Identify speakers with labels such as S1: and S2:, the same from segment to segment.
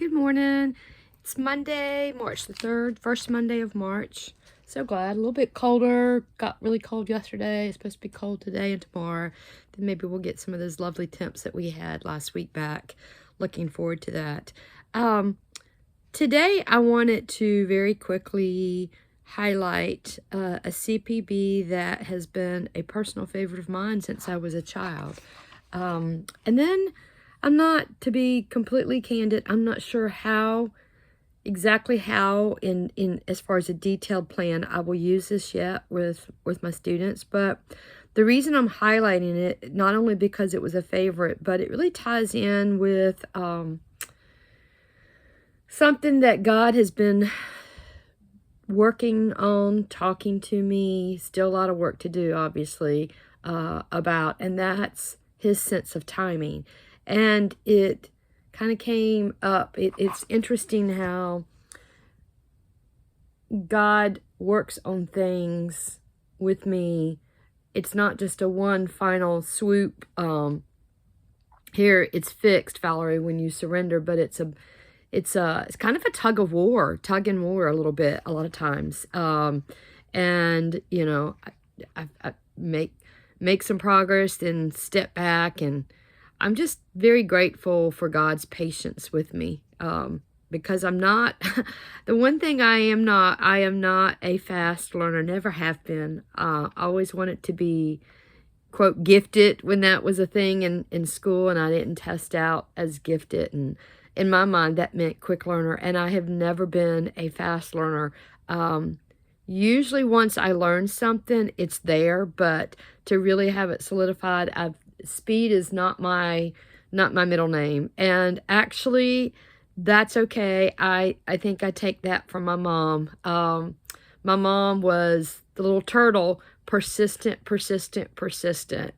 S1: Good morning. It's Monday, March the 3rd, first Monday of March. So glad. A little bit colder. Got really cold yesterday. It's supposed to be cold today and tomorrow. Then maybe we'll get some of those lovely temps that we had last week back. Looking forward to that. Today I wanted to very quickly highlight a CPB that has been a personal favorite of mine since I was a child. And then I'm not, to be completely candid, I'm not sure exactly how in as far as a detailed plan I will use this yet with my students. But the reason I'm highlighting it, not only because it was a favorite, but it really ties in with something that God has been working on, talking to me, still a lot of work to do, obviously, about, and that's his sense of timing. And it kind of came up. It's interesting how God works on things with me. It's not just a one final swoop. Here it's fixed, Valerie, when you surrender, but it's kind of a tug and war a little bit, a lot of times. And you know, I make some progress, then step back, and I'm just very grateful for God's patience with me, because I'm not, the one thing I am not a fast learner, never have been. I always wanted to be, quote, gifted when that was a thing in school, and I didn't test out as gifted. And in my mind, that meant quick learner, and I have never been a fast learner. Usually once I learn something, it's there, but to really have it solidified, speed is not my middle name. And actually, that's okay. I think I take that from my mom. My mom was the little turtle, persistent,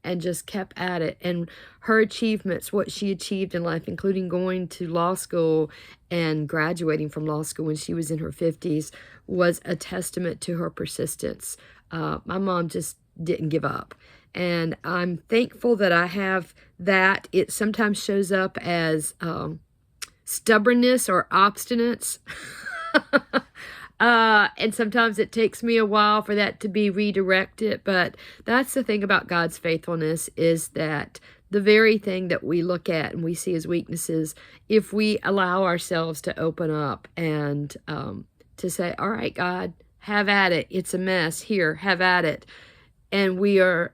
S1: and just kept at it. And her achievements, what she achieved in life, including going to law school and graduating from law school when she was in her 50s, was a testament to her persistence. My mom just didn't give up. And I'm thankful that I have that. It sometimes shows up as stubbornness or obstinance. And sometimes it takes me a while for that to be redirected. But that's the thing about God's faithfulness, is that the very thing that we look at and we see as weaknesses, if we allow ourselves to open up and to say, all right, God, have at it. It's a mess. Here, have at it. And we are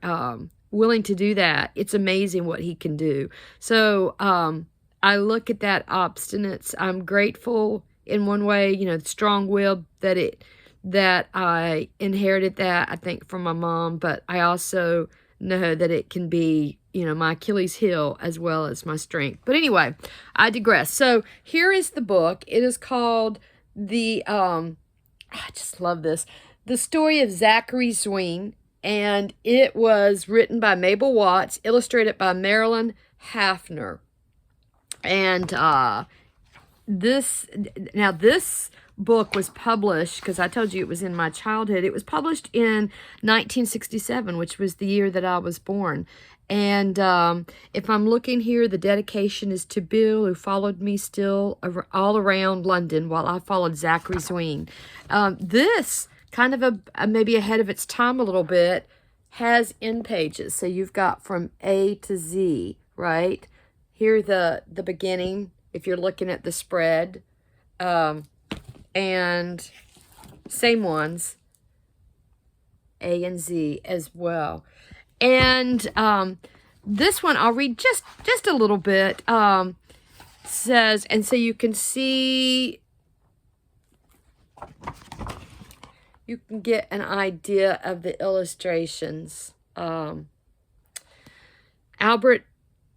S1: willing to do that, it's amazing what he can do. So I look at that obstinance. I'm grateful in one way, you know, strong-willed, that I inherited that, I think, from my mom. But I also know that it can be, you know, my Achilles heel as well as my strength. But anyway, I digress. So here is the book. It is called I just love this, The Story of Zachary Zween. And it was written by Mabel, illustrated by Marilyn, Hafner. And this book was published, because I told you it was in my childhood. It was published in 1967, which was the year that I was born. And if I'm looking here, the dedication is to Bill, who followed me still all around London while I followed Zachary Zween. This, kind of maybe ahead of its time a little bit, has end pages. So you've got from A to Z, right? Here the beginning, if you're looking at the spread, and same ones, A and Z as well. And this one I'll read just a little bit. Says, and so you can see, you can get an idea of the illustrations. Albert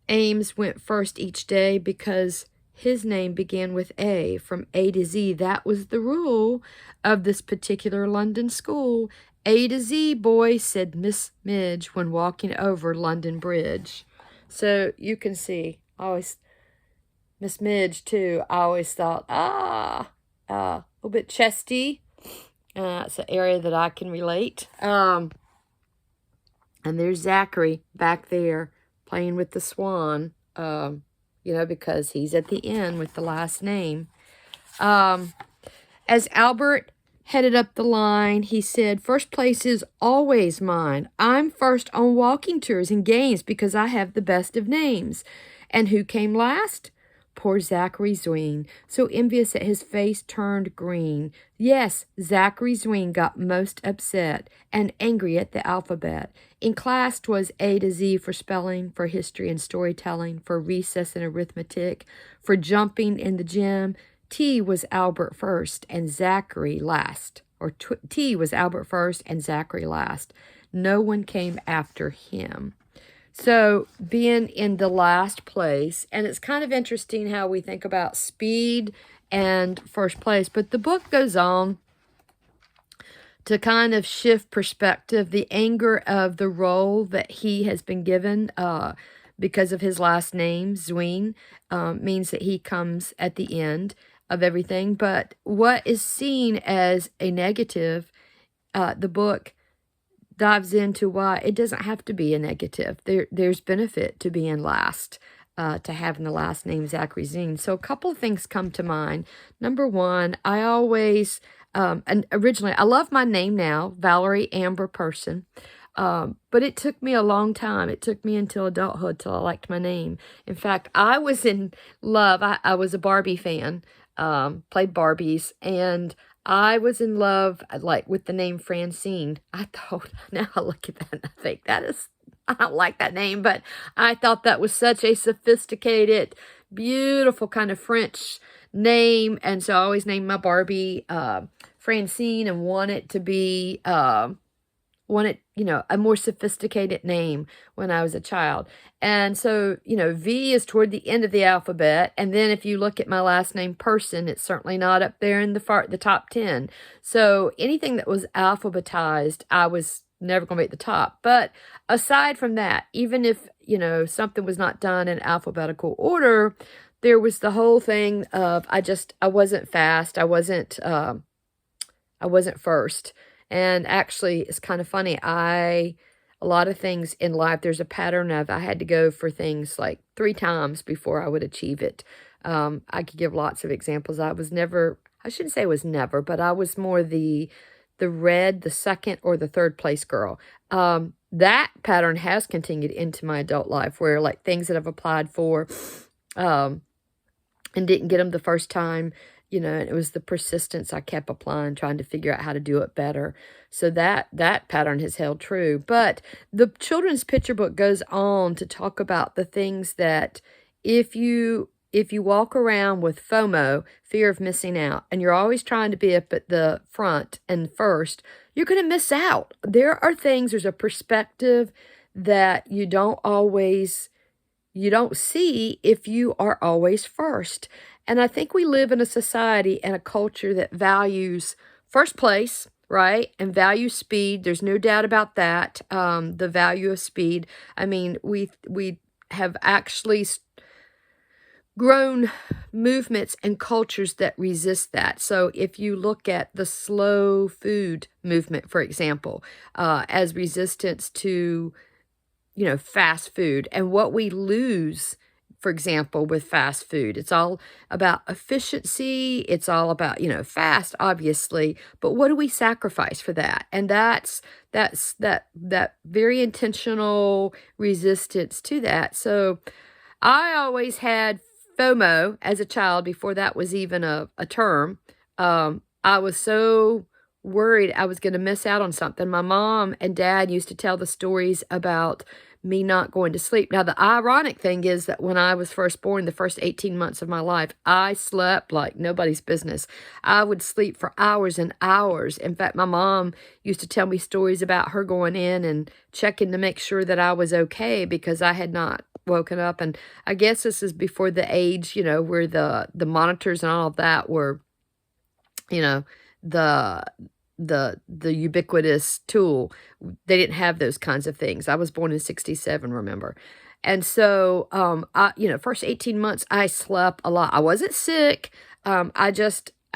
S1: Ames went first each day because his name began with A, from A to Z. That was the rule of this particular London school. A to Z, boy, said Miss Midge when walking over London Bridge. So you can see, Miss Midge too, I always thought, a little bit chesty. It's an area that I can relate. And there's Zachary back there playing with the swan. because he's at the end with the last name. As Albert headed up the line, he said, "First place is always mine. I'm first on walking tours and games because I have the best of names." And who came last? Poor Zachary Zween, so envious that his face turned green. Yes, Zachary Zween got most upset and angry at the alphabet. In class, 'twas A to Z for spelling, for history and storytelling, for recess and arithmetic, for jumping in the gym. T was Albert first and Zachary last. Or T was Albert first and Zachary last. No one came after him. So being in the last place, and it's kind of interesting how we think about speed and first place, but the book goes on to kind of shift perspective. The anger of the role that he has been given because of his last name, Zween, means that he comes at the end of everything. But what is seen as a negative, the book dives into why it doesn't have to be a negative. There's benefit to being last, to having the last name Zachary Zween. So a couple of things come to mind. Number one, I always, and originally, I love my name now, Valerie Amber Person. But it took me a long time. It took me until adulthood till I liked my name. In fact, I was in love. I was a Barbie fan, played Barbies, and I was in love, like, with the name Francine. I thought, now I look at that and I think I don't like that name, but I thought that was such a sophisticated, beautiful kind of French name. And so I always named my Barbie Francine and wanted to be, a more sophisticated name when I was a child. And so, V is toward the end of the alphabet. And then if you look at my last name, Person, it's certainly not up there in the top 10. So anything that was alphabetized, I was never going to be at the top. But aside from that, even if, something was not done in alphabetical order, there was the whole thing of I wasn't fast. I wasn't first. And actually, it's kind of funny. A lot of things in life, there's a pattern of I had to go for things like 3 times before I would achieve it. I could give lots of examples. I shouldn't say it was never, but I was more the second or the third place girl. That pattern has continued into my adult life where like things that I've applied for and didn't get them the first time, and it was the persistence I kept applying, trying to figure out how to do it better. So that pattern has held true. But the children's picture book goes on to talk about the things that if you walk around with FOMO, fear of missing out, and you're always trying to be up at the front and first, you're going to miss out. There's a perspective that you don't see if you are always first. And I think we live in a society and a culture that values first place, right? And values speed. There's no doubt about that. The value of speed. I mean, we have actually grown movements and cultures that resist that. So if you look at the slow food movement, for example, as resistance to, fast food, and what we lose, for example, with fast food. It's all about efficiency. It's all about, fast, obviously. But what do we sacrifice for that? And that's that very intentional resistance to that. So I always had FOMO as a child before that was even a term. I was so worried I was going to miss out on something. My mom and dad used to tell the stories about me not going to sleep. Now, the ironic thing is that when I was first born, the first 18 months of my life, I slept like nobody's business. I would sleep for hours and hours. In fact, my mom used to tell me stories about her going in and checking to make sure that I was okay because I had not woken up. And I guess this is before the age, where the monitors and all of that were, the ubiquitous tool. They didn't have those kinds of things. I was born in 1967, remember? And so, first 18 months, I slept a lot. I wasn't sick. I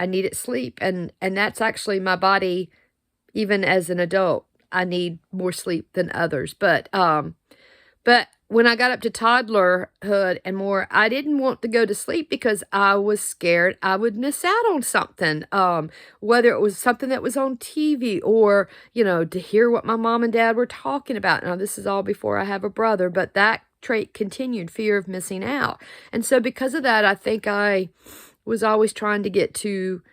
S1: needed sleep. And that's actually my body, even as an adult, I need more sleep than others. But when I got up to toddlerhood and more, I didn't want to go to sleep because I was scared I would miss out on something. Whether it was something that was on TV or, to hear what my mom and dad were talking about. Now, this is all before I have a brother, but that trait continued, fear of missing out. And so because of that, I think I was always trying to get to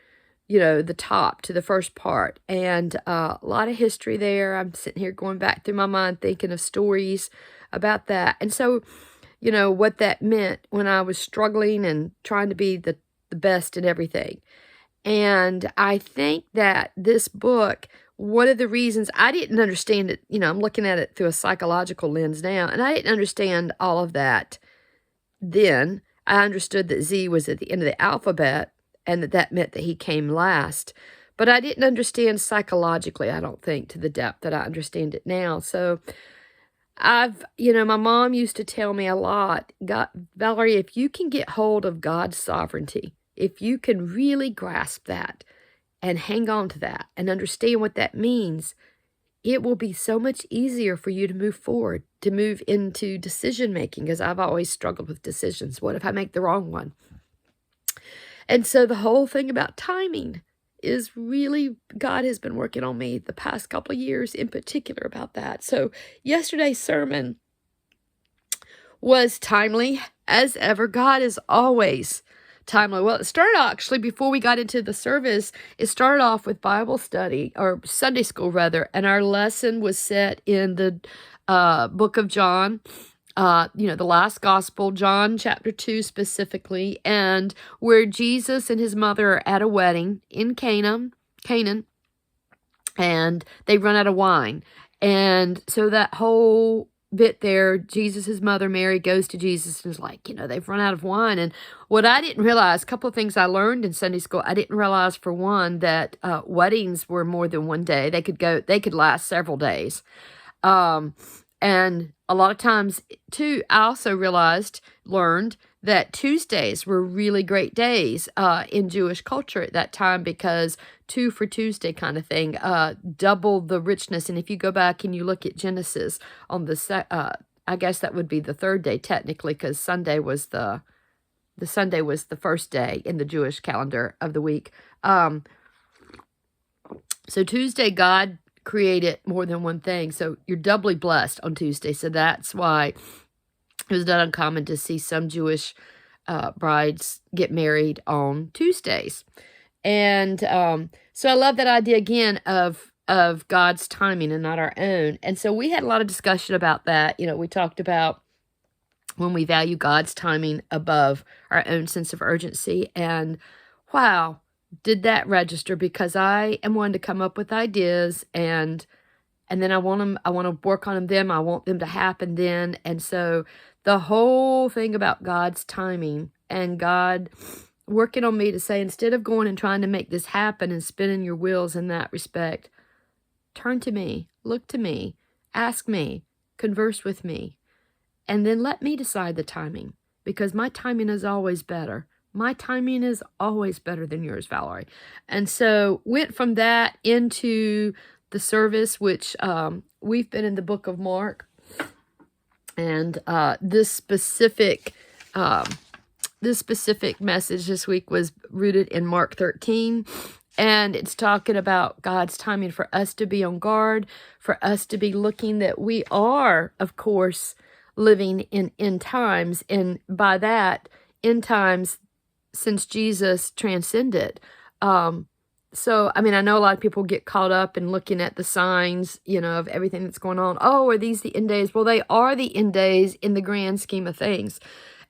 S1: the top, to the first part. And a lot of history there. I'm sitting here going back through my mind thinking of stories about that. And so, what that meant when I was struggling and trying to be the best in everything. And I think that this book, one of the reasons I didn't understand it, I'm looking at it through a psychological lens now, and I didn't understand all of that then. I understood that Z was at the end of the alphabet, and that meant that he came last. But I didn't understand psychologically, I don't think, to the depth that I understand it now. So my mom used to tell me a lot, Valerie, if you can get hold of God's sovereignty, if you can really grasp that and hang on to that and understand what that means, it will be so much easier for you to move forward, to move into decision making, because I've always struggled with decisions. What if I make the wrong one? And so the whole thing about timing is really, God has been working on me the past couple of years in particular about that. So yesterday's sermon was timely as ever. God is always timely. Well, it started actually, before we got into the service, it started off with Bible study, or Sunday school rather, and our lesson was set in the book of John. The last gospel, John chapter 2 specifically, and where Jesus and his mother are at a wedding in Canaan, and they run out of wine. And so that whole bit there, Jesus' mother, Mary, goes to Jesus and is like, they've run out of wine. And what I didn't realize, a couple of things I learned in Sunday school, I didn't realize, for one, that weddings were more than one day. They could last several days. And a lot of times, too, I also learned that Tuesdays were really great days in Jewish culture at that time, because 2 for Tuesday kind of thing, double the richness. And if you go back and you look at Genesis on I guess that would be the third day technically, because Sunday was the first day in the Jewish calendar of the week. So Tuesday, God created more than one thing. So you're doubly blessed on Tuesday. So that's why it was not uncommon to see some Jewish brides get married on Tuesdays. And so I love that idea again of God's timing and not our own. And so we had a lot of discussion about that. We talked about when we value God's timing above our own sense of urgency. And wow, did that register, because I am one to come up with ideas and then I want to work on them. I want them to happen then. And so the whole thing about God's timing and God working on me to say, instead of going and trying to make this happen and spinning your wheels in that respect, turn to me, look to me, ask me, converse with me, and then let me decide the timing, because my timing is always better. My timing is always better than yours, Valerie. And so went from that into the service, which we've been in the book of Mark. And this specific message this week was rooted in Mark 13. And it's talking about God's timing for us to be on guard, for us to be looking that we are, of course, living in end times. And by that, end times, since Jesus transcended. So, I know a lot of people get caught up in looking at the signs, of everything that's going on. Oh, are these the end days? Well, they are the end days in the grand scheme of things.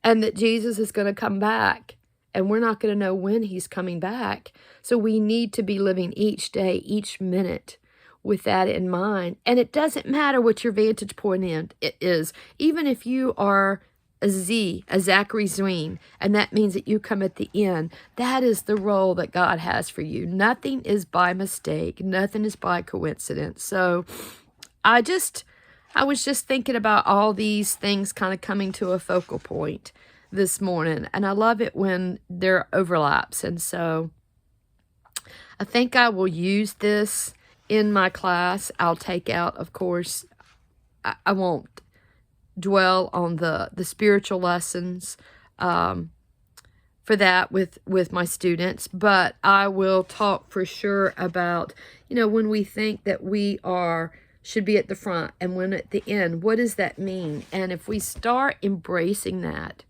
S1: And that Jesus is going to come back. And we're not going to know when he's coming back. So we need to be living each day, each minute with that in mind. And it doesn't matter what your vantage point is. Even if you are a Zachary Zween, and that means that you come at the end. That is the role that God has for you. Nothing is by mistake. Nothing is by coincidence. So I was just thinking about all these things kind of coming to a focal point this morning, and I love it when there are overlaps. And so I think I will use this in my class. I'll take out, of course, I won't dwell on the spiritual lessons for that with my students, but I will talk for sure about, when we think that we should be at the front and when at the end, what does that mean? And if we start embracing that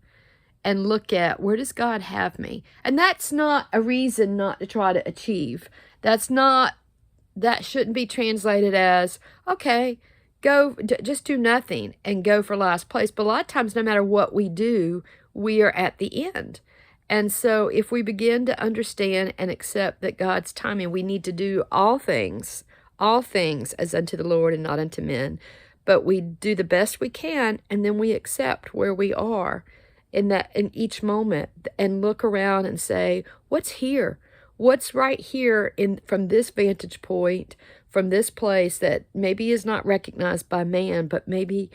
S1: and look at, where does God have me? And that's not a reason not to try to achieve. That shouldn't be translated as, okay, just do nothing and go for last place. But a lot of times, no matter what we do, we are at the end. And so if we begin to understand and accept that God's timing, we need to do all things as unto the Lord and not unto men. But we do the best we can, and then we accept where we are in each moment and look around and say, what's here? What's right here from this vantage point, from this place that maybe is not recognized by man, but maybe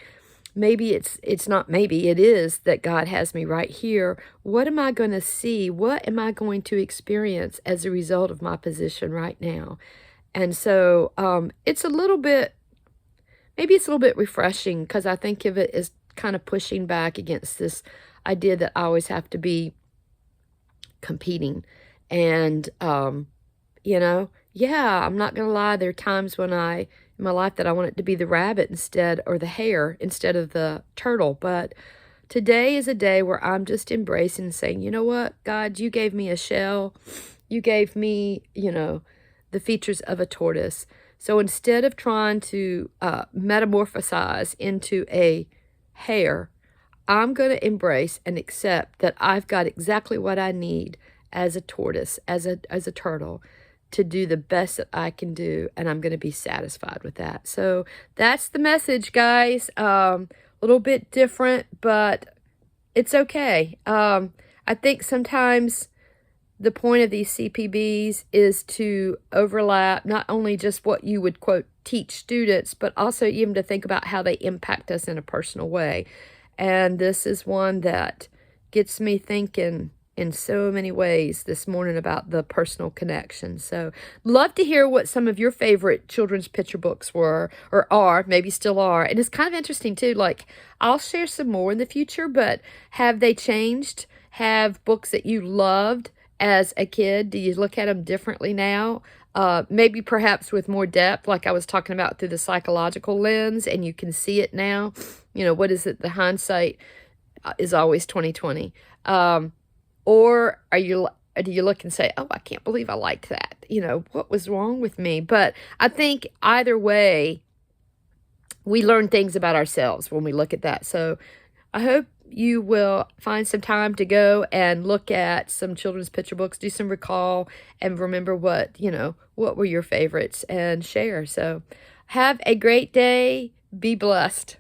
S1: it's not, maybe it is that God has me right here. What am I going to see? What am I going to experience as a result of my position right now? And so it's a little bit refreshing, because I think of it as kind of pushing back against this idea that I always have to be competing. And, yeah, I'm not going to lie. There are times in my life that I want it to be the rabbit or the hare instead of the turtle. But today is a day where I'm just embracing and saying, you know what, God, you gave me a shell. You gave me, the features of a tortoise. So instead of trying to metamorphosize into a hare, I'm going to embrace and accept that I've got exactly what I need as a tortoise, as a turtle, to do the best that I can do, and I'm going to be satisfied with that. So that's the message, guys. A little bit different, but it's okay. I think sometimes the point of these CPBs is to overlap not only just what you would, quote, teach students, but also even to think about how they impact us in a personal way. And this is one that gets me thinking in so many ways this morning about the personal connection. So love to hear what some of your favorite children's picture books were or are, maybe still are. And it's kind of interesting too, like I'll share some more in the future, but have they changed? Have books that you loved as a kid, do you look at them differently now? Maybe perhaps with more depth, like I was talking about through the psychological lens, and you can see it now. What is it? The hindsight is always 20/20. Or do you look and say, oh, I can't believe I liked that. What was wrong with me? But I think either way, we learn things about ourselves when we look at that. So I hope you will find some time to go and look at some children's picture books, do some recall, and remember what were your favorites and share. So have a great day. Be blessed.